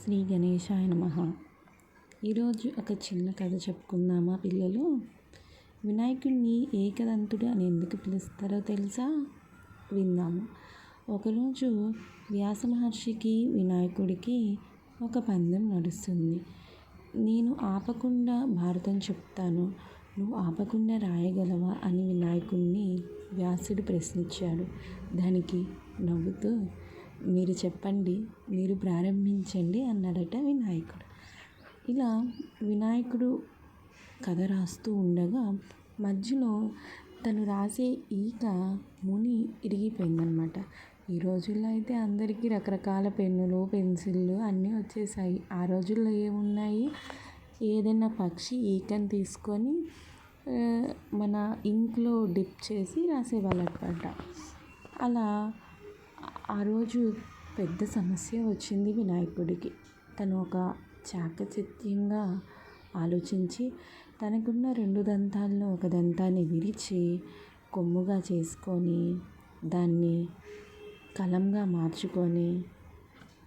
శ్రీ గణేశాయ నమః. ఈరోజు ఒక చిన్న కథ చెప్పుకుందామా పిల్లలు? వినాయకుడిని ఏకదంతుడు అని ఎందుకు పిలుస్తారో తెలుసా? విందాము. ఒకరోజు వ్యాస మహర్షికి వినాయకుడికి ఒక పందెం నడుస్తుంది. నేను ఆపకుండా భారతం చెప్తాను, నువ్వు ఆపకుండా రాయగలవా అని వినాయకుడిని వ్యాసుడు ప్రశ్నించాడు. దానికి నవ్వుతూ, మీరు చెప్పండి, మీరు ప్రారంభించండి అన్నాడట వినాయకుడు. ఇలా వినాయకుడు కథ రాస్తూ ఉండగా మధ్యలో తను రాసే ఈక ముని ఇరిగిపోయిందనమాట. ఈ రోజుల్లో అయితే అందరికీ రకరకాల పెన్నులు, పెన్సిళ్ళు అన్నీ వచ్చేసాయి. ఆ రోజుల్లో ఏమున్నాయి? ఏదైనా పక్షి ఈకని తీసుకొని మన ఇంక్లో డిప్ చేసి రాసేవాళ్ళనమాట. అలా ఆ రోజు పెద్ద సమస్య వచ్చింది వినాయకుడికి. తను ఒక చాకచక్యంగా ఆలోచించి తనకున్న 2 దంతాల్లో ఒక దంతాన్ని విరిచి కొమ్ముగా చేసుకొని దాన్ని కలంగా మార్చుకొని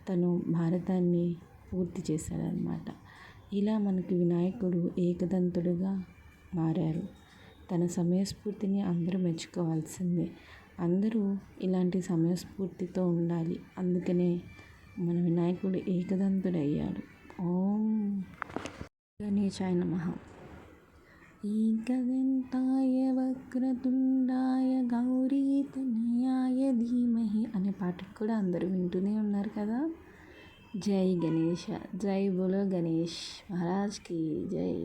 తను భారతాన్ని పూర్తి చేశాడనమాట. ఇలా మనకి వినాయకుడు ఏకదంతుడుగా మారారు. తన సమయస్ఫూర్తిని అందరూ మెచ్చుకోవాల్సిందే. అందరూ ఇలాంటి సమయస్ఫూర్తితో ఉండాలి. అందుకనే మన వినాయకుడు ఏకదంతుడయ్యాడు. ఓం గణేశాయ నమః. ఏకదంతాయ వక్రతుండాయ గౌరీతనయాయ ధీమహి అనే పాటకు కూడా అందరూ వింటూనే ఉన్నారు కదా. జై గణేష, జై బోలో గణేష్ మహారాజ్కి జై.